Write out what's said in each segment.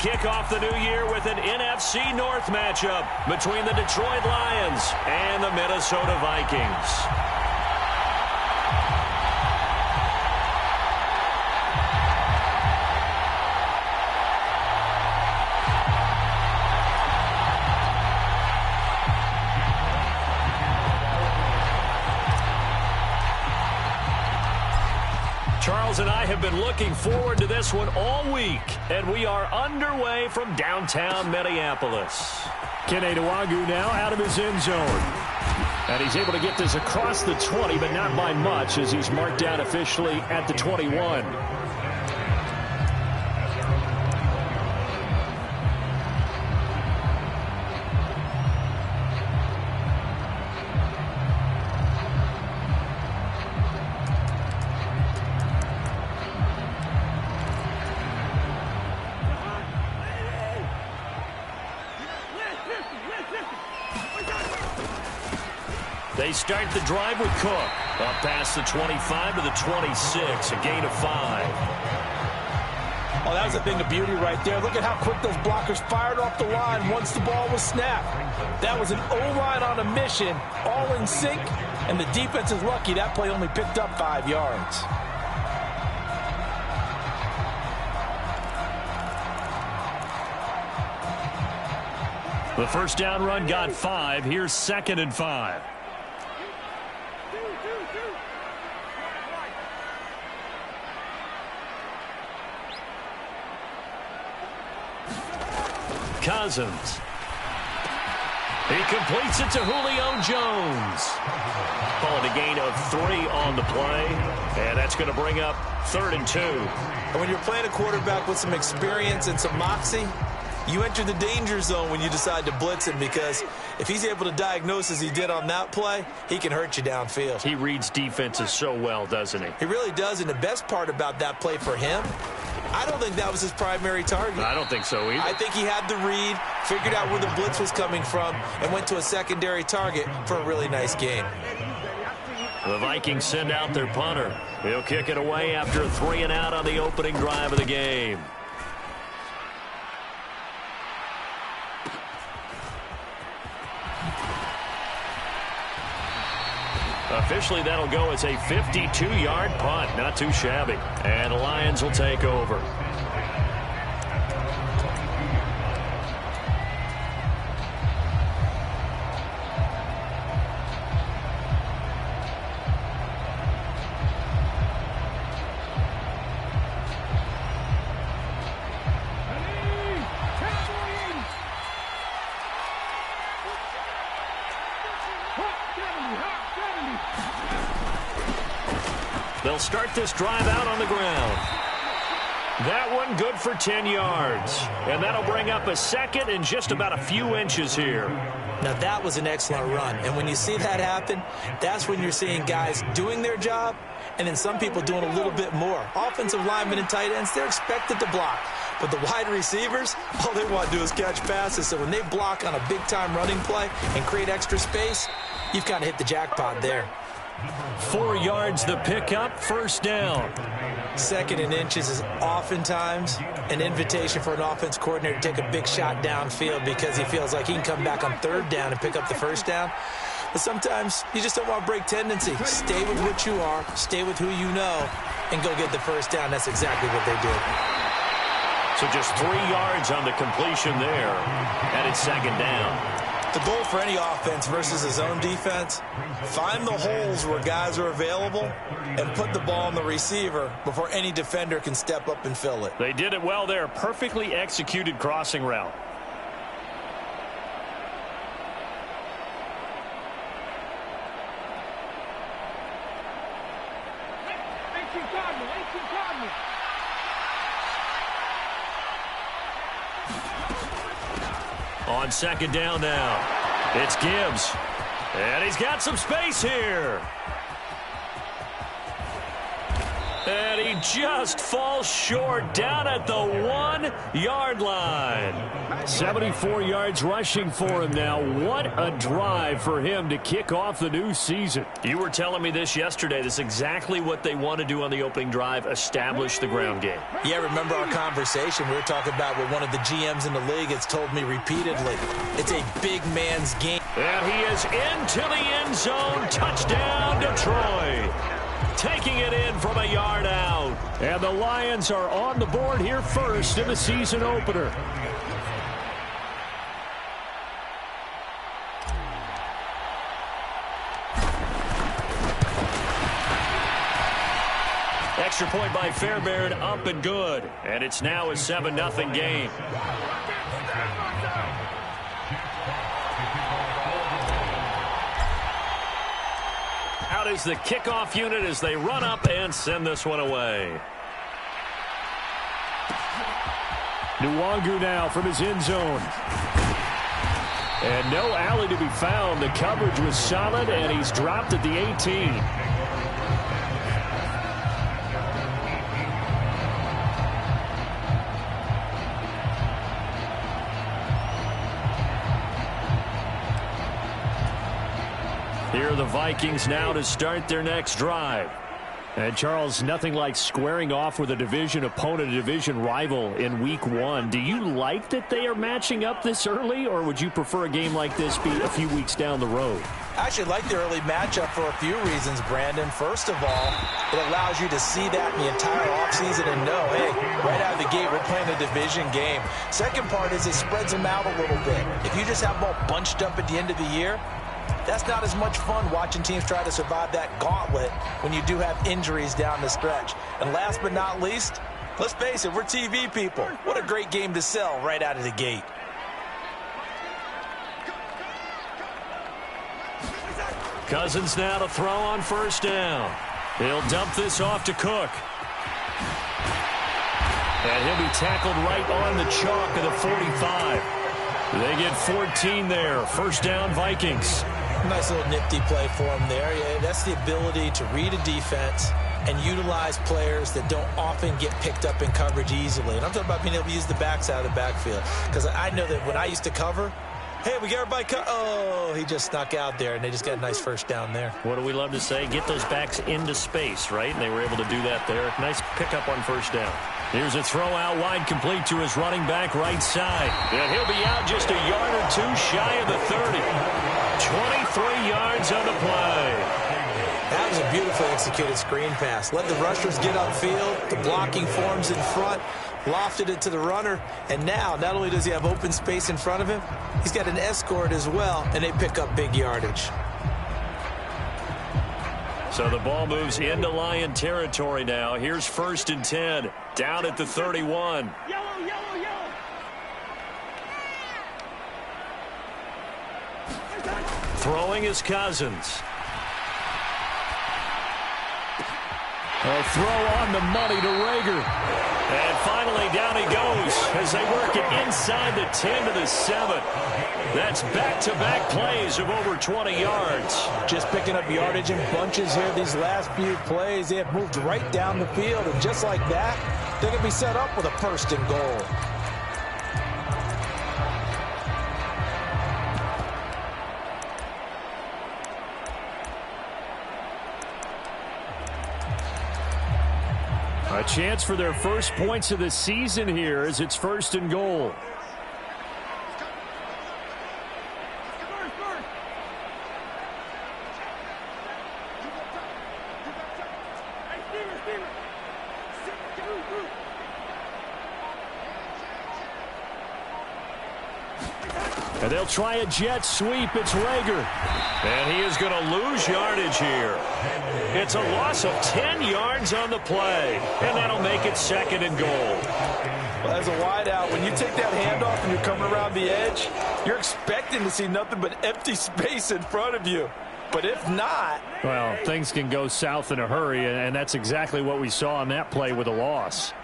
Kick off the new year with an NFC North matchup between the Detroit Lions and the Minnesota Vikings. Charles and I have been looking forward to this one all week, and we are underway from downtown Minneapolis. Ken Adewagu now out of his end zone. And he's able to get this across the 20, but not by much as he's marked down officially at the 21. They start the drive with Cook. Up past the 25 to the 26, a gain of 5. Oh, that was a thing of beauty right there. Look at how quick those blockers fired off the line once the ball was snapped. That was an O-line on a mission, all in sync, and the defense is lucky that play only picked up 5 yards. The first down run got 5. Here's 2nd and 5. Cousins. He completes it to Julio Jones. Calling a gain of 3 on the play, and that's going to bring up 3rd and 2. And when you're playing a quarterback with some experience and some moxie, you enter the danger zone when you decide to blitz him, because if he's able to diagnose as he did on that play, he can hurt you downfield. He reads defenses so well, doesn't he? He really does, and the best part about that play for him, I don't think that was his primary target. I don't think so either. I think he had the read, figured out where the blitz was coming from, and went to a secondary target for a really nice gain. The Vikings send out their punter. He'll kick it away after a 3-and-out on the opening drive of the game. Officially, that'll go as a 52-yard punt. Not too shabby. And the Lions will take over. They'll start this drive out on the ground. That one good for 10 yards. And that'll bring up a 2nd and just about a few inches here. Now, that was an excellent run. And when you see that happen, that's when you're seeing guys doing their job and then some people doing a little bit more. Offensive linemen and tight ends, they're expected to block. But the wide receivers, all they want to do is catch passes. So when they block on a big-time running play and create extra space, you've kind of hit the jackpot there. 4 yards the pickup, 1st down. 2nd and inches is oftentimes an invitation for an offense coordinator to take a big shot downfield because he feels like he can come back on 3rd down and pick up the 1st down. But sometimes you just don't want to break tendency. Stay with what you are, stay with who you know, and go get the 1st down. That's exactly what they did. So just 3 yards on the completion there, and it's 2nd down. The goal for any offense versus his own defense, find the holes where guys are available and put the ball on the receiver before any defender can step up and fill it. They did it well there. Perfectly executed crossing route. On 2nd down now, it's Gibbs. And he's got some space here. And he just falls short down at the 1-yard line. 74 yards rushing for him now. What a drive for him to kick off the new season. You were telling me this yesterday. This is exactly what they want to do on the opening drive, establish the ground game. Yeah, remember our conversation. We were talking about what one of the GMs in the league has told me repeatedly. It's a big man's game. And he is into the end zone. Touchdown, Detroit. Taking it in from a yard out. And the Lions are on the board here first in the season opener. Extra point by Fairbairn, up and good. And it's now a 7-0 game. Out is the kickoff unit as they run up and send this one away. Nwangu now from his end zone. And no alley to be found. The coverage was solid, and he's dropped at the 18. Here are the Vikings now to start their next drive. And, Charles, nothing like squaring off with a division opponent, a division rival in week 1. Do you like that they are matching up this early, or would you prefer a game like this be a few weeks down the road? I actually like the early matchup for a few reasons, Brandon. First of all, it allows you to see that in the entire offseason and know, hey, right out of the gate, we're playing a division game. Second part is it spreads them out a little bit. If you just have them all bunched up at the end of the year, that's not as much fun watching teams try to survive that gauntlet when you do have injuries down the stretch. And last but not least, let's face it, we're TV people. What a great game to sell right out of the gate. Cousins now to throw on first down. He'll dump this off to Cook. And he'll be tackled right on the chalk of the 45. They get 14 there. First down, Vikings. Nice little nifty play for him there. Yeah, that's the ability to read a defense and utilize players that don't often get picked up in coverage easily. And I'm talking about being able to use the backs out of the backfield. Because I know that when I used to cover, hey, we got everybody oh, he just snuck out there, and they just got a nice first down there. What do we love to say? Get those backs into space, right? And they were able to do that there. Nice pickup on first down. Here's a throw out wide, complete to his running back right side. And he'll be out just a yard or two shy of the 30. 23 yards on the play. That was a beautifully executed screen pass. Let the rushers get upfield. The blocking forms in front. Lofted it to the runner. And now, not only does he have open space in front of him, he's got an escort as well, and they pick up big yardage. So the ball moves into Lion territory now. Here's 1st and 10. Down at the 31. Throwing is Cousins. A throw on the money to Rager. And finally down he goes as they work it inside the 10 to the 7. That's back-to-back plays of over 20 yards. Just picking up yardage in bunches here these last few plays. They have moved right down the field, and just like that, they're going to be set up with a 1st and goal. A chance for their first points of the season here as it's 1st and goal. And they'll try a jet sweep. It's Rager. And he is going to lose yardage here. It's a loss of 10 yards on the play. And that'll make it 2nd and goal. Well, as a wideout, when you take that handoff and you're coming around the edge, you're expecting to see nothing but empty space in front of you. But if not... well, things can go south in a hurry, and that's exactly what we saw on that play with a loss.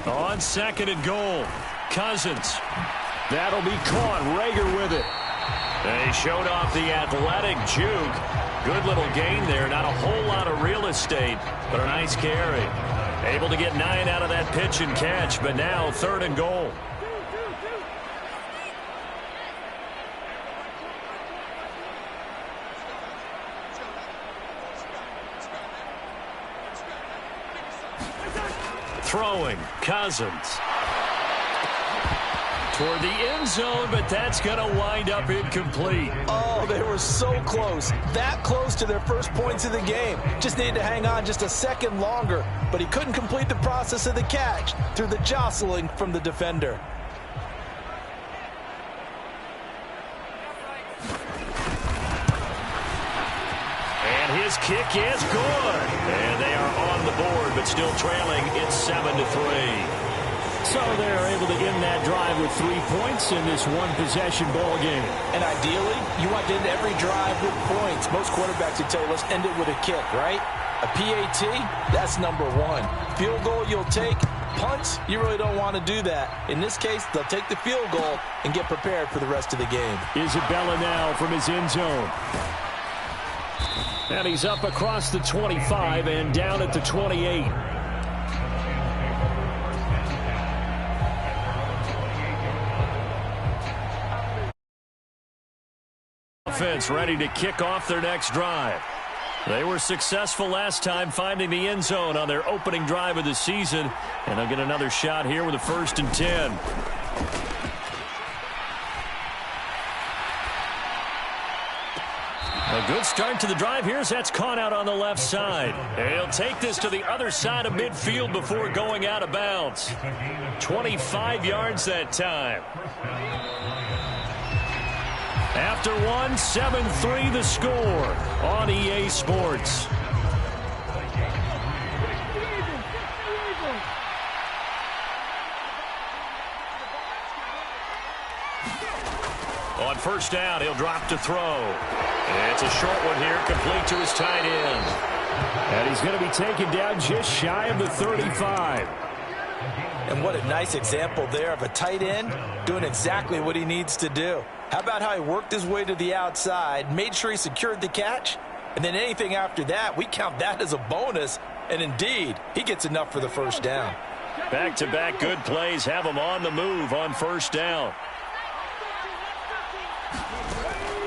On 2nd and goal, Cousins. That'll be caught. Rager with it. They showed off the athletic juke. Good little gain there. Not a whole lot of real estate, but a nice carry. Able to get 9 out of that pitch and catch, but now 3rd and goal. Throwing, Cousins. Toward the end zone, but that's going to wind up incomplete. Oh, they were so close. That close to their first points of the game. Just needed to hang on just a second longer, but he couldn't complete the process of the catch through the jostling from the defender. And his kick is good. And they are on the board, but still trailing. It's 7-3. So they're able to end that drive with 3 points in this one-possession ball game. And ideally, you want to end every drive with points. Most quarterbacks would tell you, let's end it with a kick, right? A PAT, that's number 1. Field goal you'll take. Punts, you really don't want to do that. In this case, they'll take the field goal and get prepared for the rest of the game. Isabella now from his end zone. And he's up across the 25 and down at the 28. Offense ready to kick off their next drive. They were successful last time finding the end zone on their opening drive of the season, and they'll get another shot here with a 1st and 10. A good start to the drive. That's caught out on the left side. He'll take this to the other side of midfield before going out of bounds. 25 yards that time. After 7-3 the score on EA Sports. On 1st down, he'll drop to throw. It's a short one here, complete to his tight end. And he's going to be taken down just shy of the 35. And what a nice example there of a tight end doing exactly what he needs to do. How about how he worked his way to the outside, made sure he secured the catch, and then anything after that, we count that as a bonus. And indeed, he gets enough for the 1st down. Back-to-back good plays have him on the move on 1st down.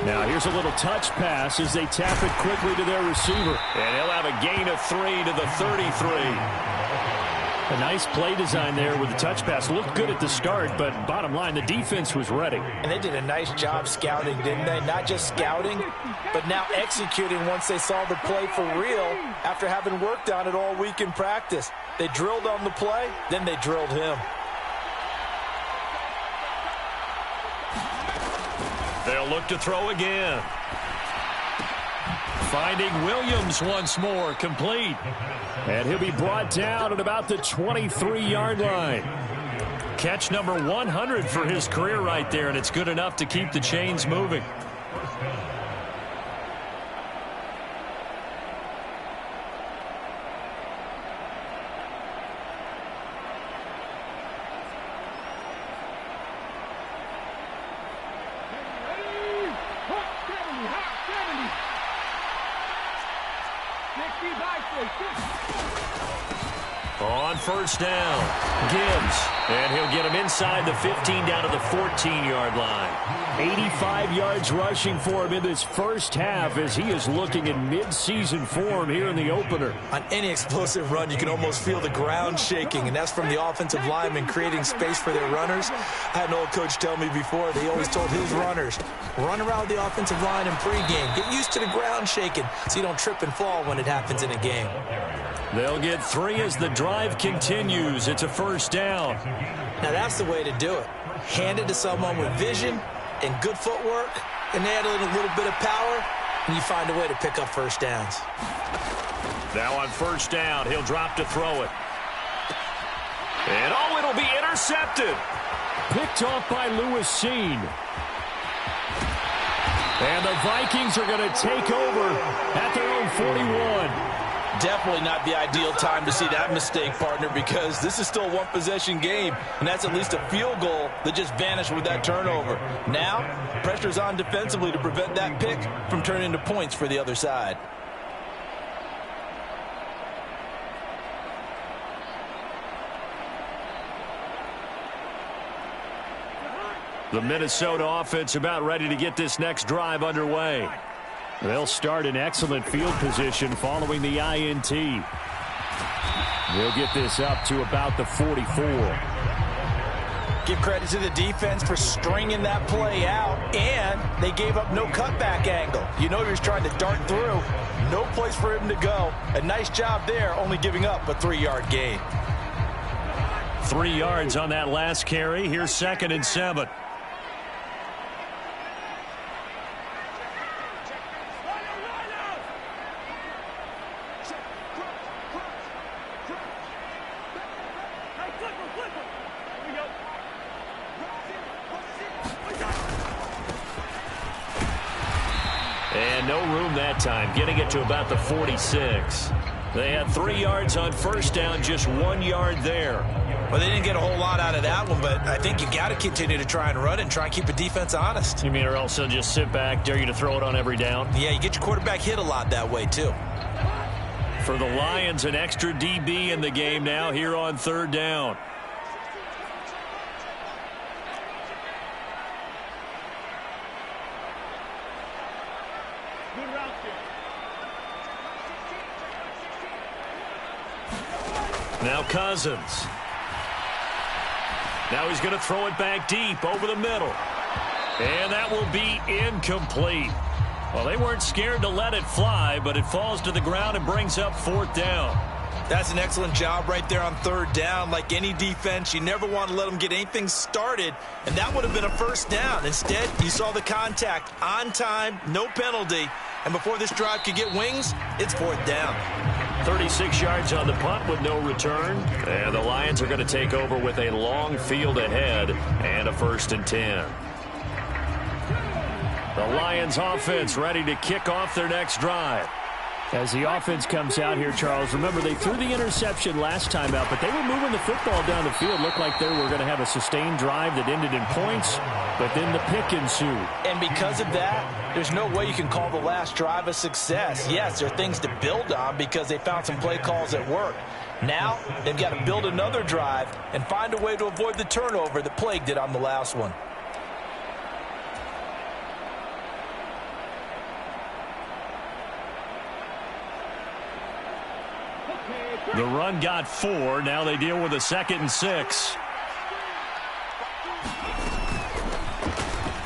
Now here's a little touch pass as they tap it quickly to their receiver. And he'll have a gain of 3 to the 33. A nice play design there with the touch pass. Looked good at the start, but bottom line, the defense was ready. And they did a nice job scouting, didn't they? Not just scouting, but now executing once they saw the play for real after having worked on it all week in practice. They drilled on the play, then they drilled him. They'll look to throw again. Finding Williams once more, complete. And he'll be brought down at about the 23-yard line. Catch number 100 for his career right there, and it's good enough to keep the chains moving. On 1st down, Gibbs, and he'll get him inside the 15 down to the 14-yard line. 85 yards rushing for him in this 1st half as he is looking in mid-season form here in the opener. On any explosive run, you can almost feel the ground shaking, and that's from the offensive linemen creating space for their runners. I had an old coach tell me before, they always told his runners, run around the offensive line in pregame. Get used to the ground shaking so you don't trip and fall when it happens in a game. They'll get 3 as the drive continues. It's a 1st down. Now that's the way to do it. Hand it to someone with vision and good footwork, and add a little bit of power, and you find a way to pick up 1st downs. Now on 1st down, he'll drop to throw it. And it'll be intercepted. Picked off by Lewis Seen. And the Vikings are going to take over at their own 41. Definitely not the ideal time to see that mistake, partner, because this is still a one-possession game, and that's at least a field goal that just vanished with that turnover. Now, pressure's on defensively to prevent that pick from turning into points for the other side. The Minnesota offense about ready to get this next drive underway. They'll start in excellent field position following the INT. They'll get this up to about the 44. Give credit to the defense for stringing that play out, and they gave up no cutback angle. You know he was trying to dart through. No place for him to go. A nice job there, only giving up a 3-yard gain. 3 yards on that last carry. Here's 2nd and 7. And no room that time, getting it to about the 46. They had 3 yards on first down, just 1 yard there. Well, they didn't get a whole lot out of that one, but I think you got to continue to try and run it and try and keep the defense honest. You mean, or else they'll just sit back, dare you to throw it on every down? Yeah, you get your quarterback hit a lot that way, too. For the Lions, an extra DB in the game now here on 3rd down. Now Cousins. Now he's going to throw it back deep over the middle. And that will be incomplete. Well, they weren't scared to let it fly, but it falls to the ground and brings up 4th down. That's an excellent job right there on 3rd down. Like any defense, you never want to let them get anything started, and that would have been a 1st down. Instead, you saw the contact on time, no penalty, and before this drive could get wings, it's 4th down. 36 yards on the punt with no return. And the Lions are going to take over with a long field ahead and a 1st and 10. The Lions offense ready to kick off their next drive. As the offense comes out here, Charles, remember they threw the interception last time out, but they were moving the football down the field. Looked like they were going to have a sustained drive that ended in points, but then the pick ensued. And because of that, there's no way you can call the last drive a success. Yes, there are things to build on because they found some play calls that work. Now, they've got to build another drive and find a way to avoid the turnover that plagued it on the last one. The run got 4. Now they deal with a 2nd and 6.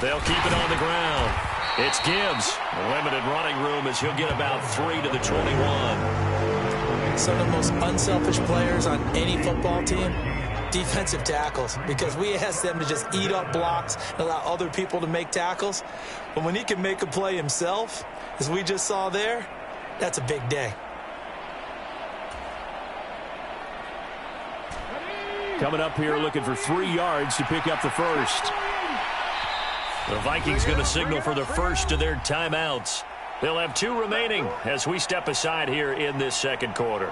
They'll keep it on the ground. It's Gibbs. Limited running room as he'll get about 3 to the 21. Some of the most unselfish players on any football team, defensive tackles, because we ask them to just eat up blocks and allow other people to make tackles. But when he can make a play himself, as we just saw there, that's a big day. Coming up here looking for 3 yards to pick up the 1st. The Vikings going to signal for the first of their timeouts. They'll have 2 remaining as we step aside here in this 2nd quarter.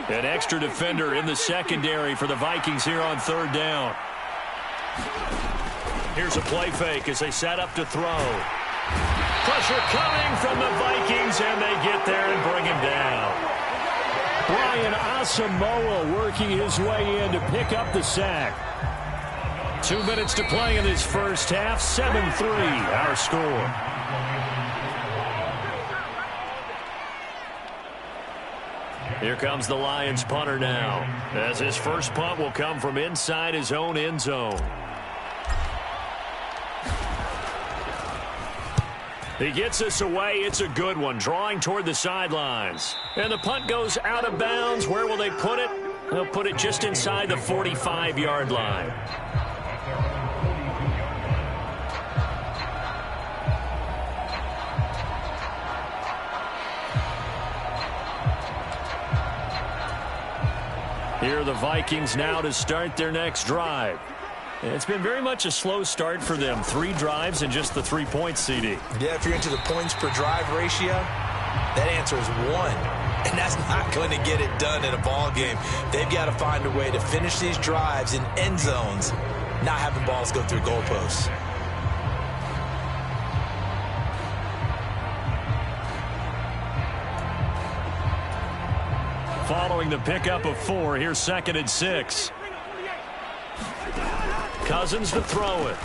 An extra defender in the secondary for the Vikings here on 3rd down. Here's a play fake as they set up to throw. Pressure coming from the Vikings, and they get there and bring him down. Brian Asamoah working his way in to pick up the sack. 2 minutes to play in this first half. 7-3 our score. Here comes the Lions punter now, as his first punt will come from inside his own end zone. He gets this away. It's a good one, drawing toward the sidelines. And the punt goes out of bounds. Where will they put it? They'll put it just inside the 45-yard line. Here are the Vikings now to start their next drive. It's been very much a slow start for them. 3 drives and just the 3 points, CD. Yeah, if you're into the points per drive ratio, that answer is 1. And that's not going to get it done in a ball game. They've got to find a way to finish these drives in end zones, not having balls go through goalposts. Following the pickup of 4, here's 2nd and 6. Cousins to throw it.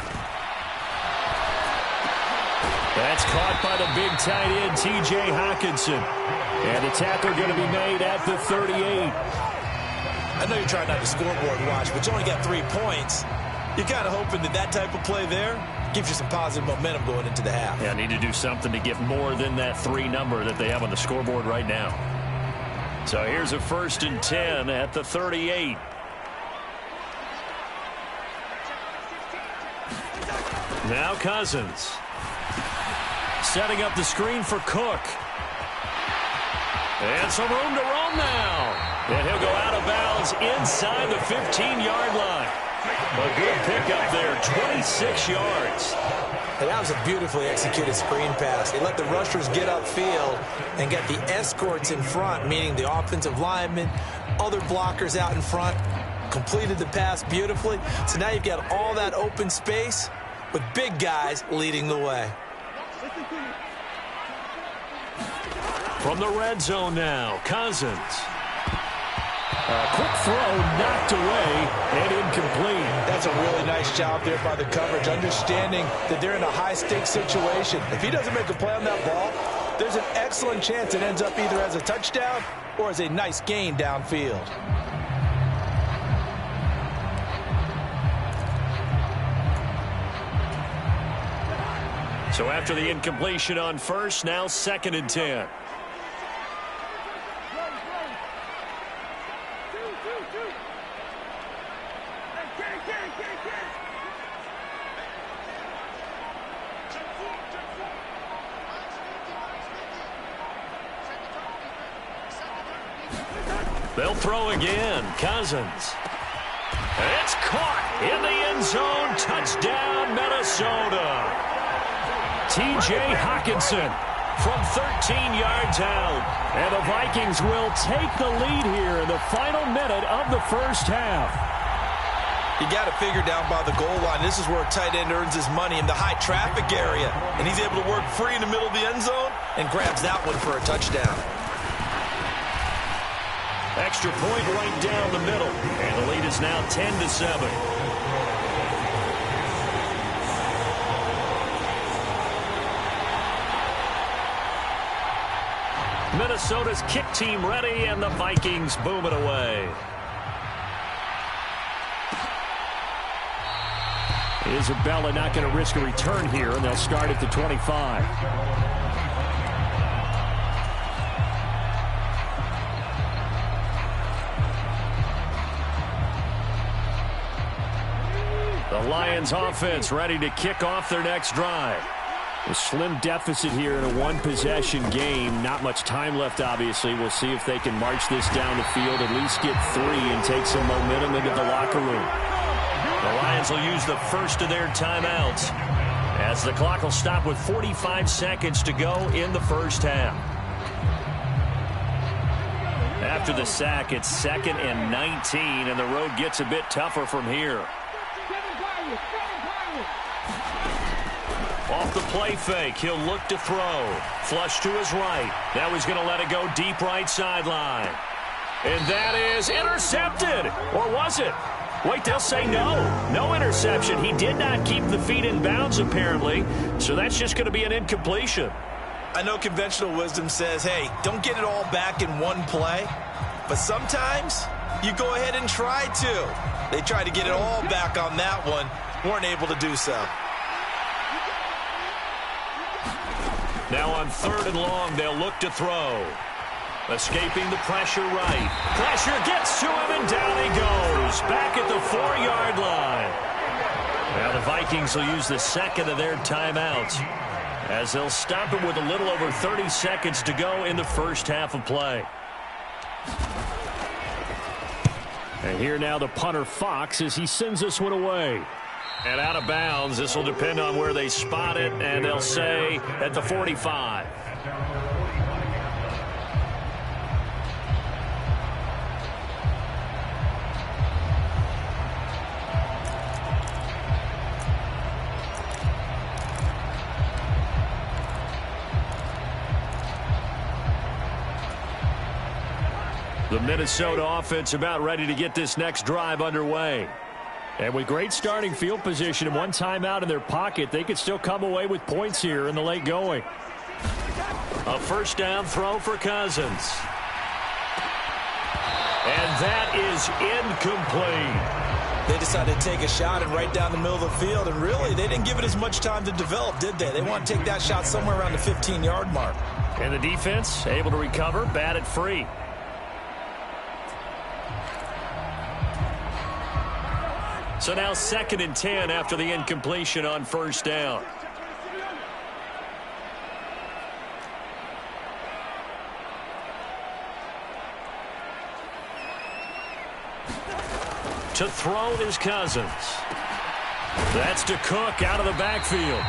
That's caught by the big tight end, T.J. Hockenson. And the tackle going to be made at the 38. I know you're trying not to scoreboard watch, but you only got 3 points. You're kind of hoping that that type of play there gives you some positive momentum going into the half. Yeah, need to do something to get more than that 3 number that they have on the scoreboard right now. So here's a 1st and 10 at the 38. Now Cousins. Setting up the screen for Cook. And some room to roam now. And he'll go out of bounds inside the 15-yard line. A good pickup there, 26 yards. And that was a beautifully executed screen pass. They let the rushers get upfield and get the escorts in front, meaning the offensive linemen, other blockers out in front, completed the pass beautifully. So now you've got all that open space with big guys leading the way. From the red zone now, Cousins. A quick throw knocked away and incomplete. That's a really nice job there by the coverage, understanding that they're in a high-stakes situation. If he doesn't make a play on that ball, there's an excellent chance it ends up either as a touchdown or as a nice gain downfield. So after the incompletion on 1st, now 2nd and 10. They'll throw again. Cousins. It's caught in the end zone. Touchdown, Minnesota. T.J. Hockenson from 13 yards out. And the Vikings will take the lead here in the final minute of the 1st half. You got to figure down by the goal line. This is where a tight end earns his money in the high traffic area. And he's able to work free in the middle of the end zone and grabs that one for a touchdown. Extra point right down the middle. And the lead is now 10-7. Minnesota's kick team ready, and the Vikings boom it away. Isabella not going to risk a return here, and they'll start at the 25. The Lions offense ready to kick off their next drive. A slim deficit here in a one-possession game. Not much time left, obviously. We'll see if they can march this down the field, at least get 3 and take some momentum into the locker room. The Lions will use the first of their timeouts as the clock will stop with 45 seconds to go in the 1st half. After the sack, it's 2nd and 19, and the road gets a bit tougher from here. Off the play fake, he'll look to throw. Flush to his right. Now he's going to let it go deep right sideline. And that is intercepted. Or was it? Wait, they'll say no. No interception. He did not keep the feet in bounds, apparently. So that's just going to be an incompletion. I know conventional wisdom says, hey, don't get it all back in one play. But sometimes you go ahead and try to. They tried to get it all back on that one. Weren't able to do so. Now on 3rd and long, they'll look to throw. Escaping the pressure right. Pressure gets to him, and down he goes. Back at the 4-yard line. Now the Vikings will use the 2nd of their timeouts as they'll stop him with a little over 30 seconds to go in the 1st half of play. And here now the punter Fox as he sends this one away. And out of bounds. This will depend on where they spot it, and they'll say at the 45. The Minnesota offense about ready to get this next drive underway. And with great starting field position and one timeout in their pocket, they could still come away with points here in the late going. A first down throw for Cousins. And that is incomplete. They decided to take a shot and right down the middle of the field, and really, they didn't give it as much time to develop, did they? They want to take that shot somewhere around the 15-yard mark. And the defense able to recover, batted free. So now 2nd and 10 after the incompletion on first down. To throw is Cousins. That's to Cook out of the backfield.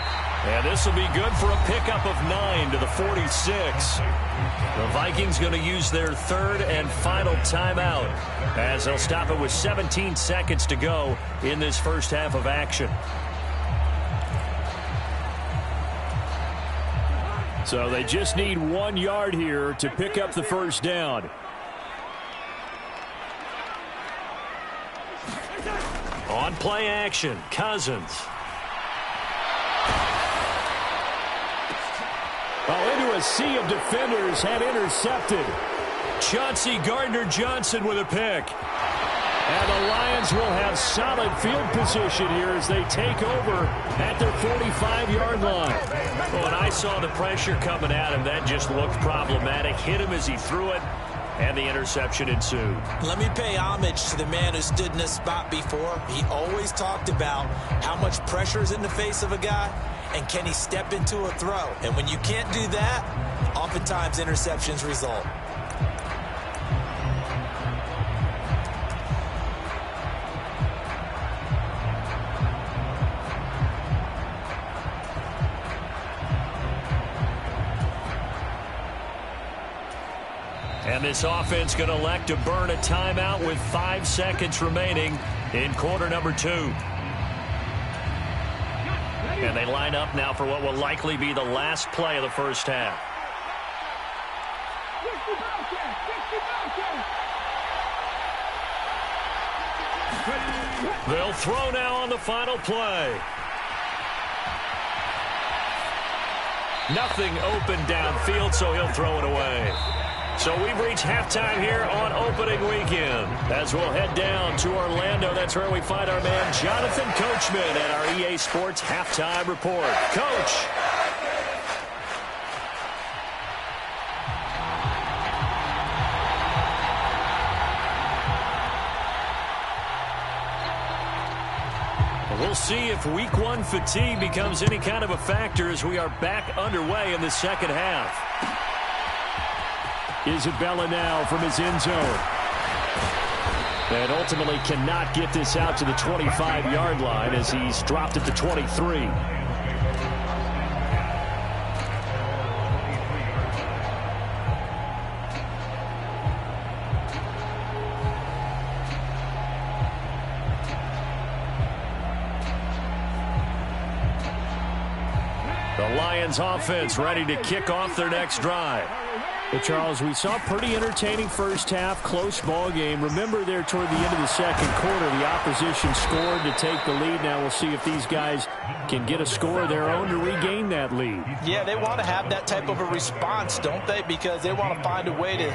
And this will be good for a pickup of 9 to the 46. The Vikings going to use their 3rd and final timeout as they'll stop it with 17 seconds to go in this first half of action. So they just need 1 yard here to pick up the first down. On play action, Cousins. Into a sea of defenders, had intercepted. Chauncey Gardner-Johnson with a pick. And the Lions will have solid field position here as they take over at their 45-yard line. When I saw the pressure coming at him, that just looked problematic. Hit him as he threw it, and the interception ensued. Let me pay homage to the man who stood in this spot before. He always talked about how much pressure is in the face of a guy, and can he step into a throw? And when you can't do that, oftentimes interceptions result. And this offense going to elect to burn a timeout with 5 seconds remaining in quarter number 2. And they line up now for what will likely be the last play of the first half. They'll throw now on the final play. Nothing open downfield, so he'll throw it away. So we've reached halftime here on opening weekend. As we'll head down to Orlando, that's where we find our man Jonathan Coachman at our EA Sports Halftime Report. Coach. We'll see if week 1 fatigue becomes any kind of a factor as we are back underway in the second half. Isabella now from his end zone. And ultimately cannot get this out to the 25-yard line as he's dropped at the 23. The Lions offense ready to kick off their next drive. But Charles, we saw a pretty entertaining first half, close ball game. Remember there toward the end of the second quarter, the opposition scored to take the lead. Now we'll see if these guys can get a score of their own to regain that lead. Yeah, they want to have that type of a response, don't they? Because they want to find a way to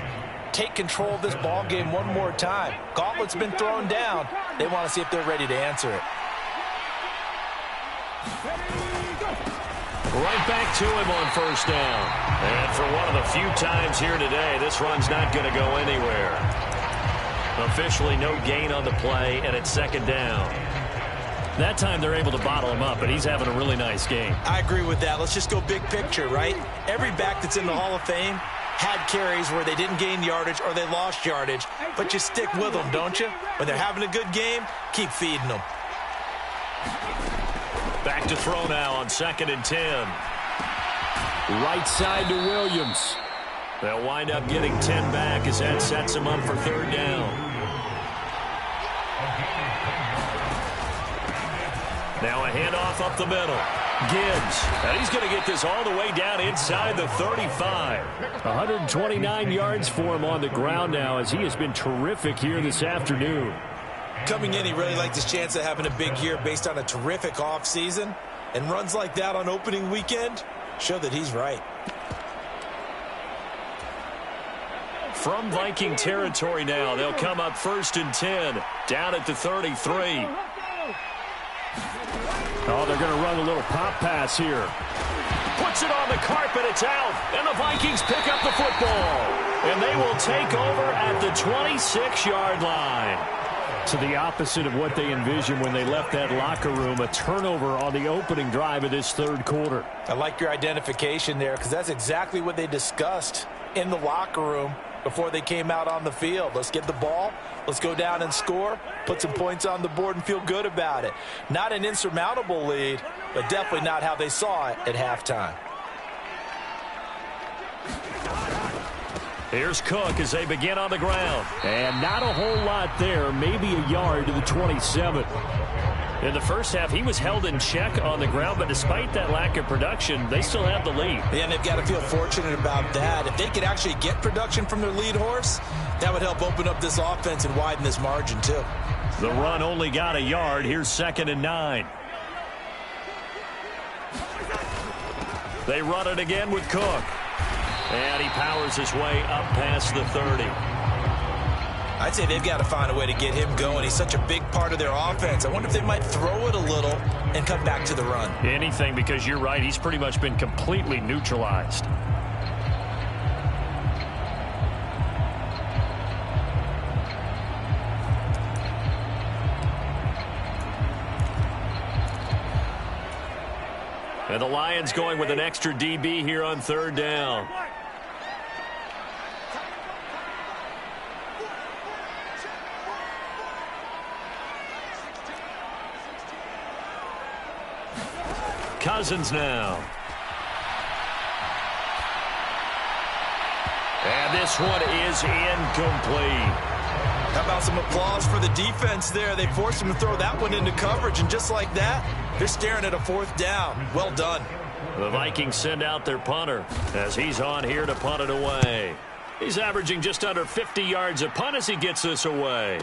take control of this ball game one more time. Gauntlet's been thrown down. They want to see if they're ready to answer it. Right back to him on first down. And for one of the few times here today, this run's not going to go anywhere. Officially no gain on the play, and it's second down. That time they're able to bottle him up, but he's having a really nice game. I agree with that. Let's just go big picture, right? Every back that's in the Hall of Fame had carries where they didn't gain yardage or they lost yardage, but you stick with them, don't you? When they're having a good game, keep feeding them. Back to throw now on 2nd and 10. Right side to Williams. They'll wind up getting 10 back as that sets them up for 3rd down. Now a handoff up the middle. Gibbs, and he's going to get this all the way down inside the 35. 129 yards for him on the ground now as he has been terrific here this afternoon. Coming in, he really liked his chance of having a big year based on a terrific offseason. And runs like that on opening weekend show that he's right. From Viking territory now, they'll come up 1st and 10, down at the 33. Oh, they're going to run a little pop pass here. Puts it on the carpet, it's out, and the Vikings pick up the football. And they will take over at the 26-yard line. To the opposite of what they envisioned when they left that locker room, a turnover on the opening drive of this 3rd quarter. I like your identification there because that's exactly what they discussed in the locker room before they came out on the field. Let's get the ball. Let's go down and score, put some points on the board and feel good about it. Not an insurmountable lead, but definitely not how they saw it at halftime. Here's Cook as they begin on the ground. And not a whole lot there, maybe a yard to the 27. In the first half, he was held in check on the ground, but despite that lack of production, they still have the lead. Yeah, and they've got to feel fortunate about that. If they could actually get production from their lead horse, that would help open up this offense and widen this margin, too. The run only got a yard. Here's 2nd and 9. They run it again with Cook. And he powers his way up past the 30. I'd say they've got to find a way to get him going. He's such a big part of their offense. I wonder if they might throw it a little and come back to the run. Anything, because you're right. He's pretty much been completely neutralized. And the Lions going with an extra DB here on 3rd down. Cousins now. And this one is incomplete. How about some applause for the defense there? They forced him to throw that one into coverage, and just like that, they're staring at a 4th down. Well done. The Vikings send out their punter as he's on here to punt it away. He's averaging just under 50 yards a punt as he gets this away.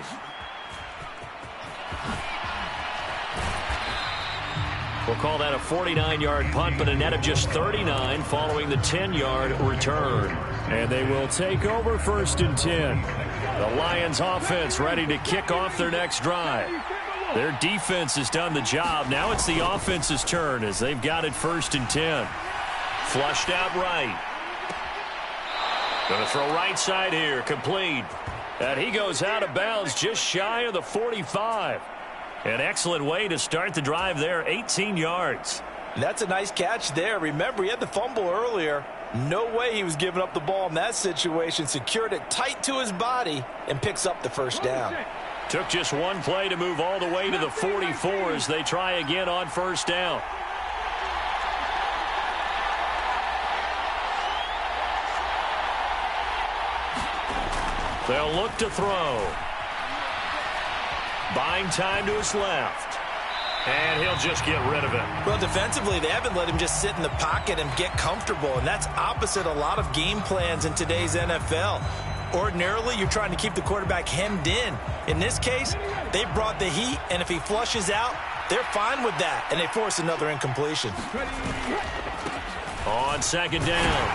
We'll call that a 49-yard punt, but a net of just 39 following the 10-yard return. And they will take over 1st and 10. The Lions offense ready to kick off their next drive. Their defense has done the job. Now it's the offense's turn as they've got it 1st and 10. Flushed out right. Going to throw right side here. Complete. And he goes out of bounds just shy of the 45. An excellent way to start the drive there, 18 yards. That's a nice catch there. Remember, he had the fumble earlier. No way he was giving up the ball in that situation. Secured it tight to his body and picks up the 1st down. Took just one play to move all the way to the 44 as they try again on 1st down. They'll look to throw. Buying time to his left. And he'll just get rid of it. Well, defensively, they haven't let him just sit in the pocket and get comfortable, and that's opposite a lot of game plans in today's NFL. Ordinarily, you're trying to keep the quarterback hemmed in. In this case, they brought the heat, and if he flushes out, they're fine with that, and they force another incompletion. On 2nd down,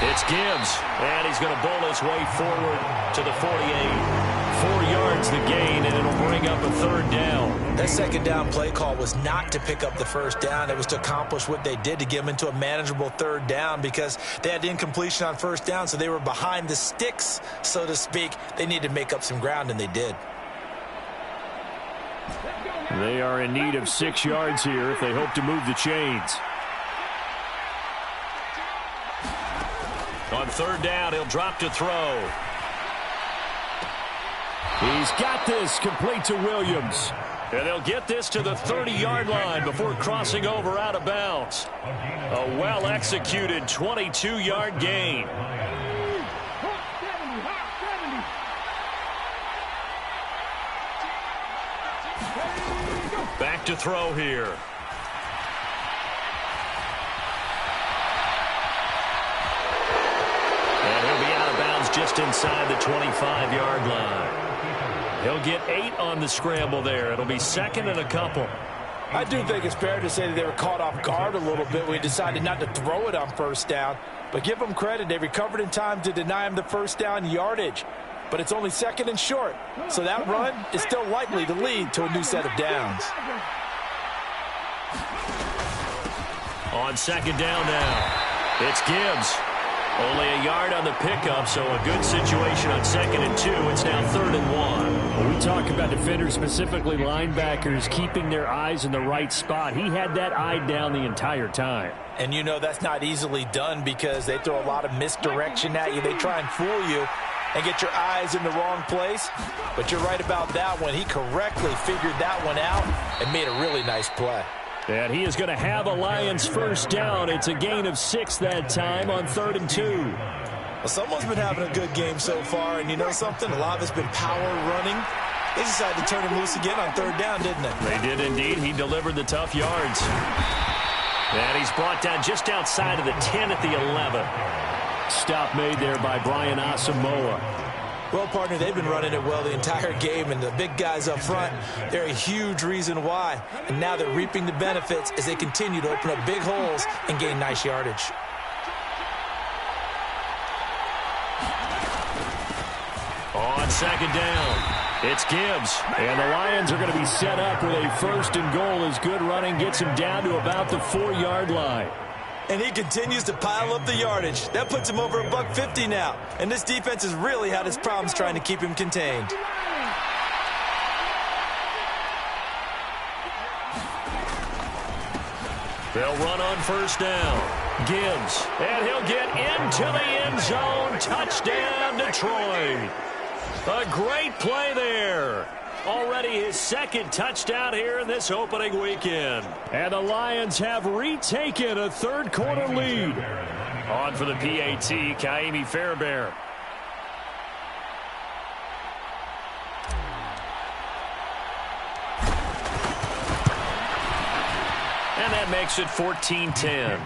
it's Gibbs, and he's going to bowl his way forward to the 48. 4 yards the gain, and it'll bring up a 3rd down. That 2nd down play call was not to pick up the 1st down. It was to accomplish what they did to get them into a manageable 3rd down because they had incompletion on 1st down, so they were behind the sticks, so to speak. They needed to make up some ground, and they did. They are in need of 6 yards here if they hope to move the chains. On 3rd down, he'll drop to throw. He's got this, complete to Williams. And they'll get this to the 30-yard line before crossing over out of bounds. A well-executed 22-yard gain. Back to throw here. And he'll be out of bounds just inside the 25-yard line. He'll get 8 on the scramble there. It'll be second and a couple. I do think it's fair to say that they were caught off guard a little bit when he decided not to throw it on first down. But give them credit. They recovered in time to deny him the first down yardage. But it's only second and short. So that run is still likely to lead to a new set of downs. On second down now, it's Gibbs. Only a yard on the pickup, so a good situation on 2nd and 2. It's now 3rd and 1. When we talk about defenders, specifically linebackers, keeping their eyes in the right spot. He had that eye down the entire time. And you know that's not easily done because they throw a lot of misdirection at you. They try and fool you and get your eyes in the wrong place. But you're right about that one. He correctly figured that one out and made a really nice play. And he is going to have a Lions first down. It's a gain of 6 that time on 3rd and 2. Well, someone's been having a good game so far, and you know something? A lot of it's been power running. They decided to turn him loose again on 3rd down, didn't they? They did indeed. He delivered the tough yards. And he's brought down just outside of the 10 at the 11. Stop made there by Brian Asamoah. Well, partner, they've been running it well the entire game, and the big guys up front, they're a huge reason why. And now they're reaping the benefits as they continue to open up big holes and gain nice yardage. On second down, it's Gibbs. And the Lions are going to be set up with a 1st and goal as good running gets him down to about the 4-yard line. And he continues to pile up the yardage. That puts him over $150 now. And this defense has really had its problems trying to keep him contained. They'll run on first down. Gibbs. And he'll get into the end zone. Touchdown, Detroit. A great play there. Already his 2nd touchdown here in this opening weekend. And the Lions have retaken a 3rd quarter lead. On for the PAT, Kaimi Fairbairn. And that makes it 14-10.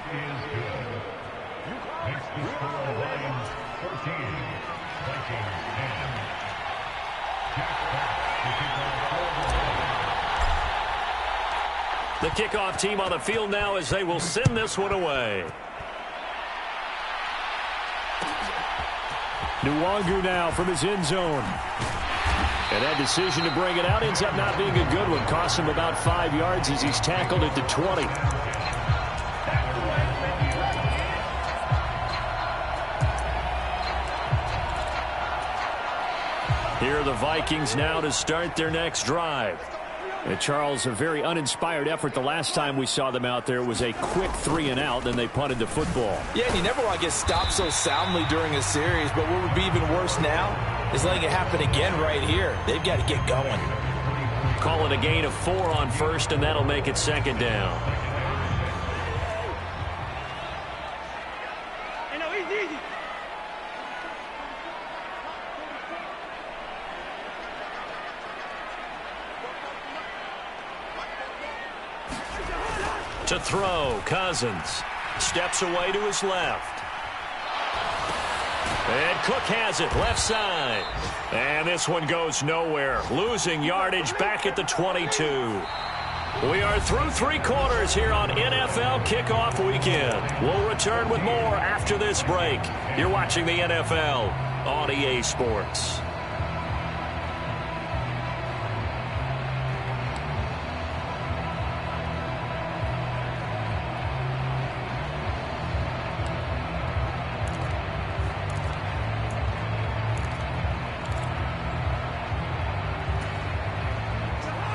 The kickoff team on the field now as they will send this one away. Nwangu now from his end zone. And that decision to bring it out ends up not being a good one. Costs him about 5 yards as he's tackled at the 20. Here are the Vikings now to start their next drive. And Charles, a very uninspired effort the last time we saw them out there. It was a quick 3 and out, then they punted the football. Yeah, and you never want to get stopped so soundly during a series, but what would be even worse now is letting it happen again right here. They've got to get going. Call it a gain of 4 on first, and that'll make it 2nd down. To throw, Cousins steps away to his left. And Cook has it, left side. And this one goes nowhere, losing yardage back at the 22. We are through 3 quarters here on NFL Kickoff Weekend. We'll return with more after this break. You're watching the NFL on EA Sports.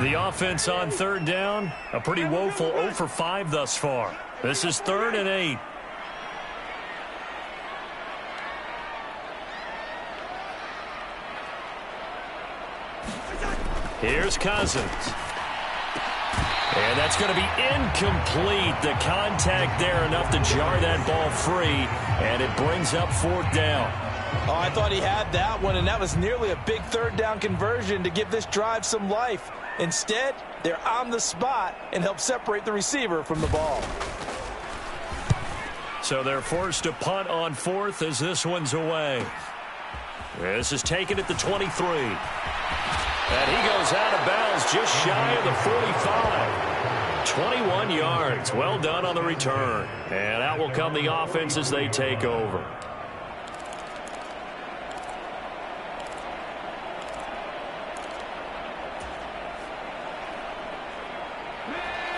The offense on 3rd down, a pretty woeful 0 for 5 thus far. This is 3rd and 8. Here's Cousins. And that's going to be incomplete. The contact there enough to jar that ball free, and it brings up 4th down. Oh, I thought he had that one, and that was nearly a big 3rd down conversion to give this drive some life. Instead, they're on the spot and help separate the receiver from the ball. So they're forced to punt on 4th as this one's away. This is taken at the 23. And he goes out of bounds just shy of the 45. 21 yards. Well done on the return. And out will come the offense as they take over.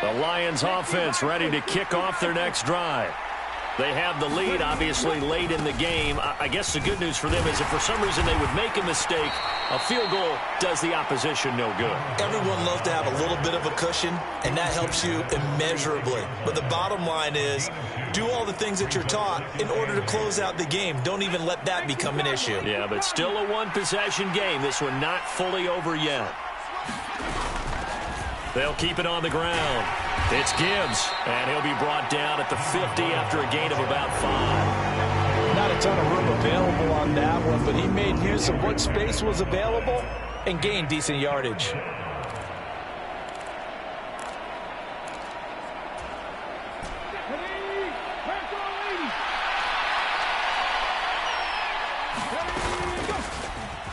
The Lions offense ready to kick off their next drive. They have the lead, obviously, late in the game. I guess the good news for them is if for some reason they would make a mistake, a field goal does the opposition no good. Everyone loves to have a little bit of a cushion, and that helps you immeasurably. But the bottom line is, do all the things that you're taught in order to close out the game. Don't even let that become an issue. Yeah, but still a one-possession game. This one not fully over yet. They'll keep it on the ground. It's Gibbs, and he'll be brought down at the 50 after a gain of about 5. Not a ton of room available on that one, but he made use of what space was available and gained decent yardage.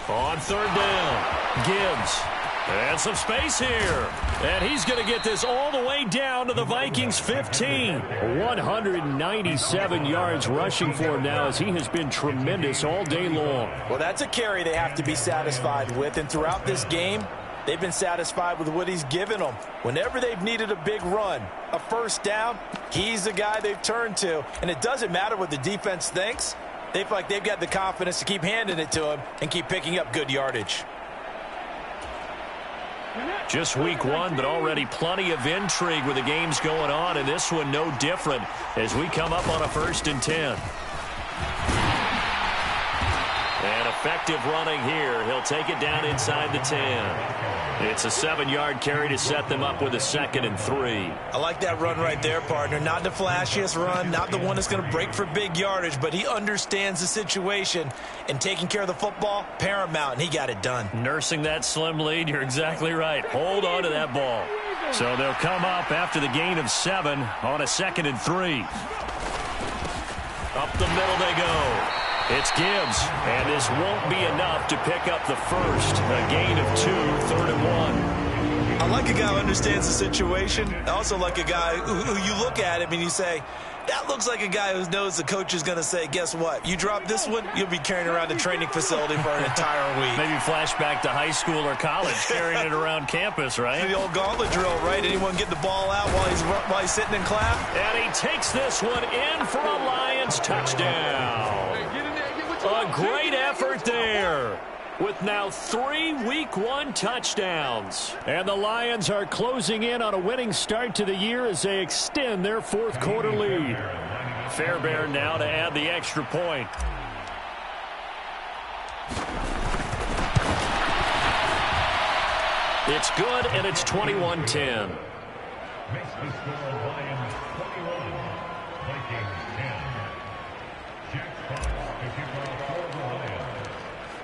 On 3rd down, Gibbs. And some space here. And he's going to get this all the way down to the Vikings 15. 197 yards rushing for him now as he has been tremendous all day long. Well, that's a carry they have to be satisfied with. And throughout this game, they've been satisfied with what he's given them. Whenever they've needed a big run, a 1st down, he's the guy they've turned to. And it doesn't matter what the defense thinks. They feel like they've got the confidence to keep handing it to him and keep picking up good yardage. Just week 1, but already plenty of intrigue with the games going on, and this one no different as we come up on a 1st and 10. And effective running here. He'll take it down inside the 10. It's a 7-yard carry to set them up with a 2nd and 3. I like that run right there, partner. Not the flashiest run, not the one that's going to break for big yardage, but he understands the situation, and taking care of the football, paramount, and he got it done. Nursing that slim lead, you're exactly right. Hold on to that ball. So they'll come up after the gain of 7 on a 2nd and 3. Up the middle they go. It's Gibbs, and this won't be enough to pick up the 1st. A gain of 2, 3rd and 1. I like a guy who understands the situation. I also like a guy who you look at him and you say, that looks like a guy who knows the coach is going to say, guess what? You drop this one, you'll be carrying around the training facility for an entire week. Maybe flashback to high school or college, carrying it around campus, right? The old gauntlet drill, right? Anyone get the ball out while he's sitting in class? And he takes this one in for a Lions touchdown. A great effort there with now 3 Week 1 touchdowns. And the Lions are closing in on a winning start to the year as they extend their 4th quarter lead. Fairbairn now to add the extra point. It's good, and it's 21-10.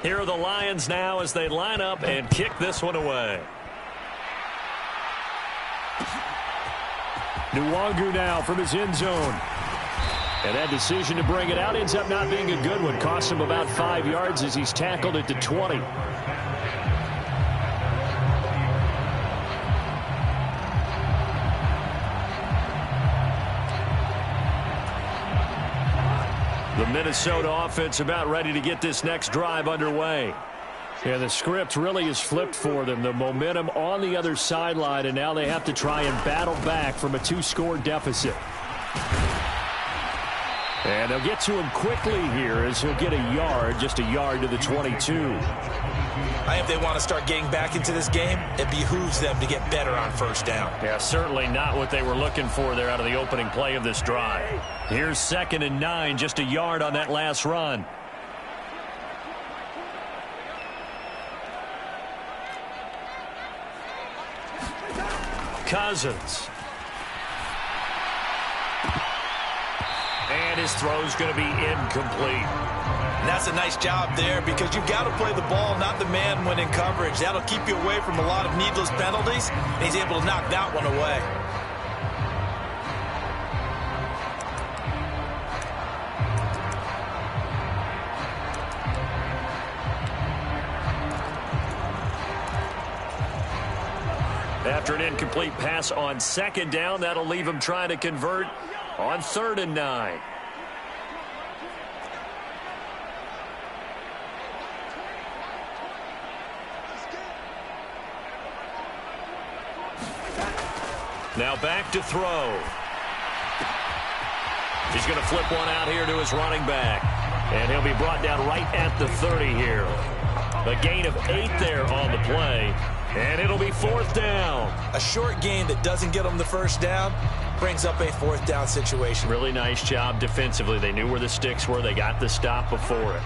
Here are the Lions now as they line up and kick this one away. Nwangu now from his end zone. And that decision to bring it out ends up not being a good one. Costs him about 5 yards as he's tackled at the 20. The Minnesota offense about ready to get this next drive underway. Yeah, the script really is flipped for them. The momentum on the other sideline, and now they have to try and battle back from a 2-score deficit. And they'll get to him quickly here as he'll get a yard, just a yard to the 22. I think if they want to start getting back into this game, it behooves them to get better on 1st down. Yeah, certainly not what they were looking for there out of the opening play of this drive. Here's 2nd and 9, just a yard on that last run. Cousins. And his throw's going to be incomplete. And that's a nice job there because you've got to play the ball, not the man when in coverage. That'll keep you away from a lot of needless penalties, and he's able to knock that one away. After an incomplete pass on second down, that'll leave him trying to convert on 3rd and 9. Now back to throw. He's going to flip one out here to his running back. And he'll be brought down right at the 30 here. A gain of 8 there on the play. And it'll be 4th down. A short gain that doesn't get them the first down brings up a 4th down situation. Really nice job defensively. They knew where the sticks were. They got the stop before it.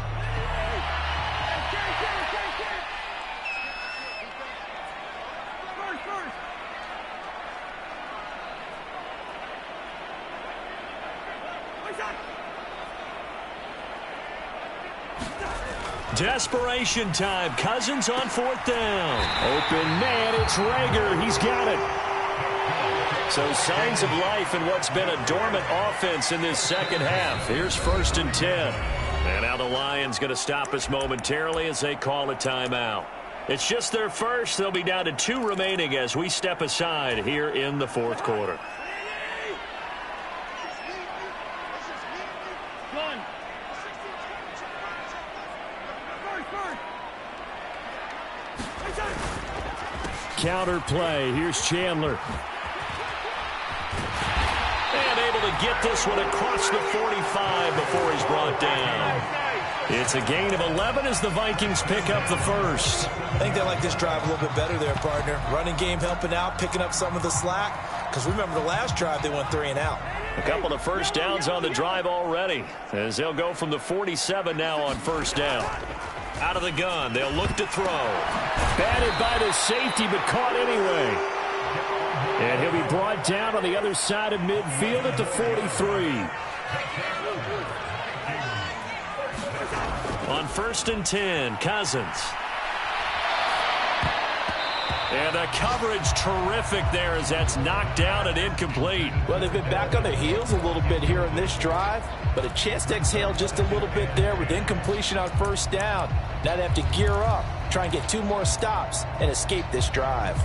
Desperation time. Cousins on 4th down. Open man, it's Rager. He's got it. So signs of life in what's been a dormant offense in this second half. Here's 1st and 10. And now the Lions going to stop us momentarily as they call a timeout. It's just their first. They'll be down to 2 remaining as we step aside here in the 4th quarter. Counter play. Here's Chandler. And able to get this one across the 45 before he's brought down. It's a gain of 11 as the Vikings pick up the first. I think they like this drive a little bit better there, partner. Running game helping out, picking up some of the slack. Because remember the last drive they went 3 and out. A couple of first downs on the drive already as they'll go from the 47 now on 1st down. Out of the gun, they'll look to throw. Batted by the safety, but caught anyway. And he'll be brought down on the other side of midfield at the 43. On 1st and 10, Cousins. And the coverage terrific there as that's knocked down and incomplete. Well, they've been back on their heels a little bit here in this drive, but a chance to exhale just a little bit there with incompletion on 1st down. Now they have to gear up, try and get 2 more stops, and escape this drive.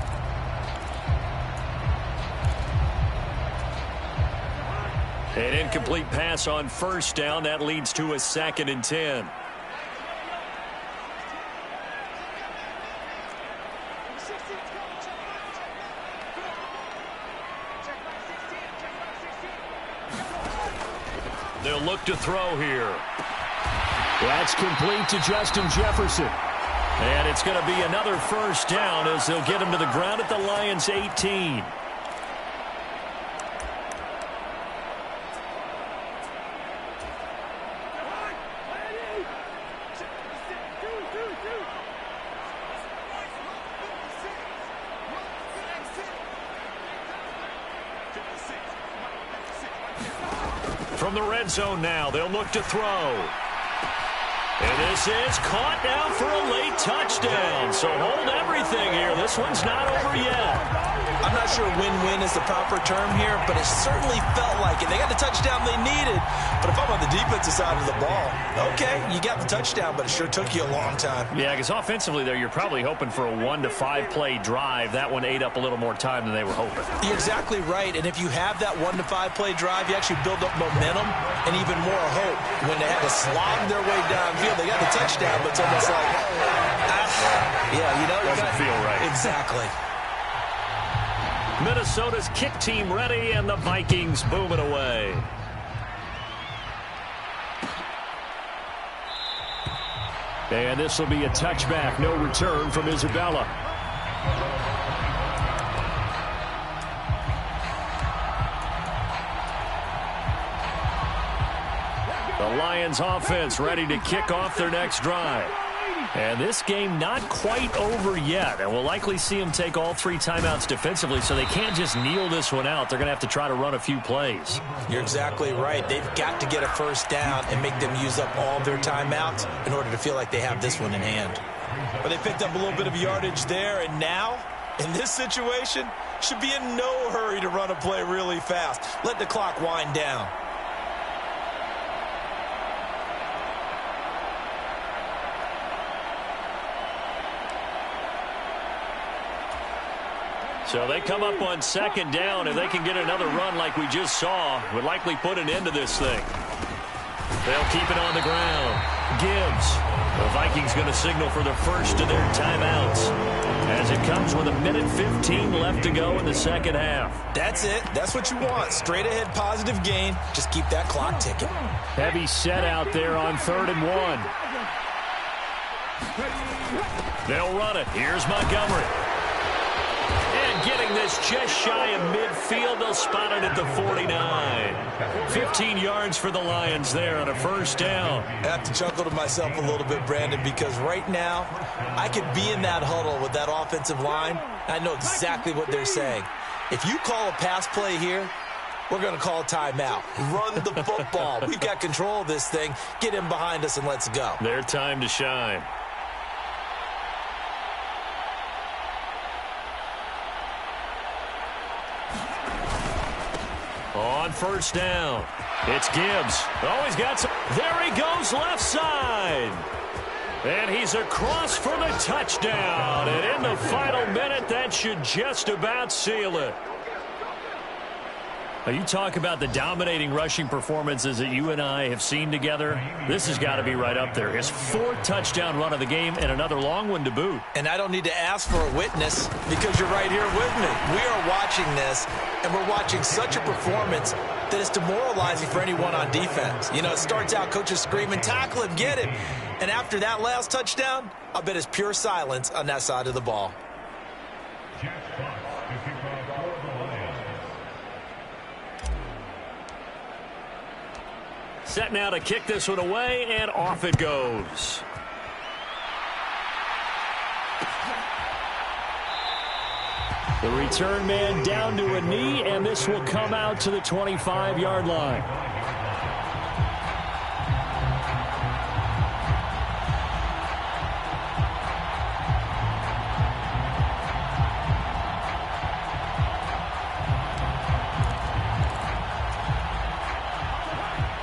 An incomplete pass on 1st down. That leads to a 2nd and 10. They'll look to throw here. That's complete to Justin Jefferson. And it's going to be another 1st down as they'll get him to the ground at the Lions' 18. From the red zone now, they'll look to throw. And this is caught now for a late touchdown. So hold everything here. This one's not over yet. I'm not sure win-win is the proper term here, but it certainly felt like it. They got the touchdown they needed, but if I'm on the defensive side of the ball, okay, you got the touchdown, but it sure took you a long time. Yeah, because offensively there, you're probably hoping for a 1 to 5 play drive. That one ate up a little more time than they were hoping. You're exactly right, and if you have that 1 to 5 play drive, you actually build up momentum and even more hope. When they had to slog their way downfield, they got the touchdown, but it's almost like, yeah, you know, doesn't feel right. Exactly. Minnesota's kick team ready, and the Vikings boom it away. And this will be a touchback. No return from Isabella. The Lions offense ready to kick off their next drive. And this game not quite over yet. And we'll likely see them take all 3 timeouts defensively, so they can't just kneel this one out. They're going to have to try to run a few plays. You're exactly right. They've got to get a first down and make them use up all their timeouts in order to feel like they have this one in hand. But they picked up a little bit of yardage there, and now, in this situation, should be in no hurry to run a play really fast. Let the clock wind down. So they come up on second down. If they can get another run like we just saw, would likely put an end to this thing. They'll keep it on the ground. Gibbs. The Vikings going to signal for the first of their timeouts as it comes with 1:15 left to go in the second half. That's it. That's what you want. Straight ahead positive gain. Just keep that clock ticking. Heavy set out there on 3rd and 1. They'll run it. Here's Montgomery. And getting this just shy of midfield. They'll spot it at the 49. 15 yards for the Lions there on a first down. I have to chuckle to myself a little bit, Brandon, because right now I could be in that huddle with that offensive line. I know exactly what they're saying. If you call a pass play here, we're going to call a timeout. Run the football. We've got control of this thing. Get him behind us and let's go. Their time to shine. On first down, it's Gibbs. Oh, he's got some. There he goes, left side. And he's across for the touchdown. And in the final minute, that should just about seal it. Now, you talk about the dominating rushing performances that you and I have seen together. This has got to be right up there. His 4th touchdown run of the game and another long one to boot. And I don't need to ask for a witness because you're right here with me. We are watching this, and we're watching such a performance that is demoralizing for anyone on defense. You know, it starts out coaches screaming, tackle him, get him. And after that last touchdown, I bet it's pure silence on that side of the ball. Set now to kick this one away, and off it goes. The return man down to a knee, and this will come out to the 25-yard line.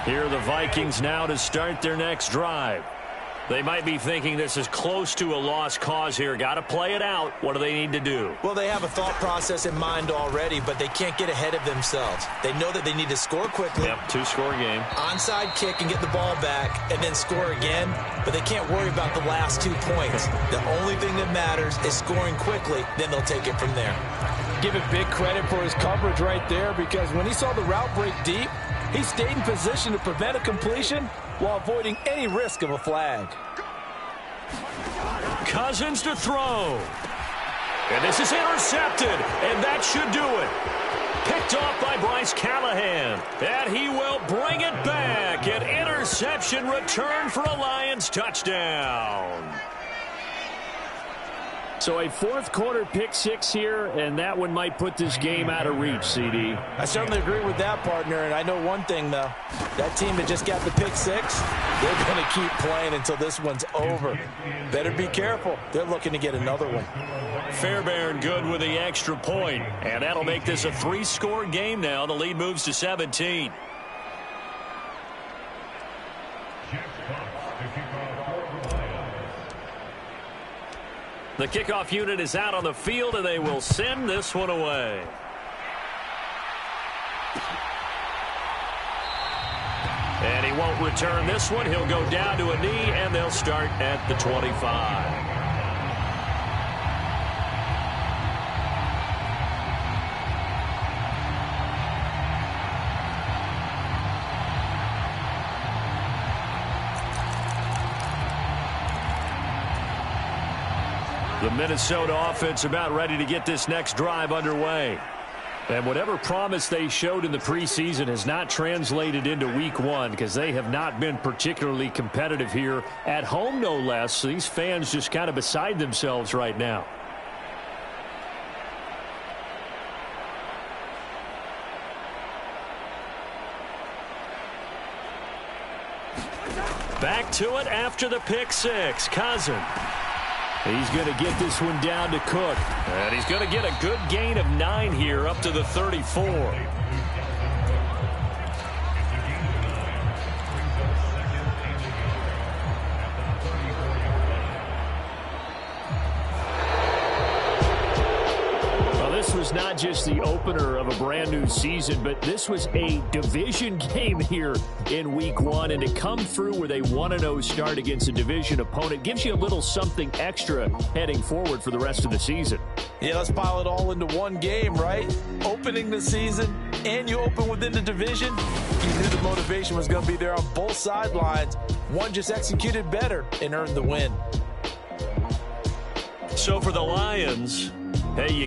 Here are the Vikings now to start their next drive. They might be thinking this is close to a lost cause here. Got to play it out. What do they need to do? Well, they have a thought process in mind already, but they can't get ahead of themselves. They know that they need to score quickly. Yep, 2-score game. Onside kick and get the ball back and then score again, but they can't worry about the last 2 points. The only thing that matters is scoring quickly, then they'll take it from there. Give it big credit for his coverage right there because when he saw the route break deep, he stayed in position to prevent a completion while avoiding any risk of a flag. Cousins to throw. And this is intercepted, and that should do it. Picked off by Bryce Callahan. And he will bring it back. An interception return for a Lions touchdown. So a 4th quarter pick 6 here, and that one might put this game out of reach, CD. I certainly agree with that, partner, and I know one thing, though. That team that just got the pick 6, they're going to keep playing until this one's over. Better be careful. They're looking to get another one. Fairbairn good with the extra point, and that'll make this a 3-score game now. The lead moves to 17. The kickoff unit is out on the field, and they will send this one away. And he won't return this one. He'll go down to a knee, and they'll start at the 25. The Minnesota offense about ready to get this next drive underway. And whatever promise they showed in the preseason has not translated into week one because they have not been particularly competitive here at home, no less. So these fans just kind of beside themselves right now. Back to it after the pick six. Cousin. He's going to get this one down to Cook. And he's going to get a good gain of 9 here up to the 34. This was not just the opener of a brand new season, but this was a division game here in week one. And to come through with a 1-0 start against a division opponent gives you a little something extra heading forward for the rest of the season. Yeah, let's pile it all into one game, right? Opening the season, and you open within the division. You knew the motivation was going to be there on both sidelines. One just executed better and earned the win. So for the Lions, hey, you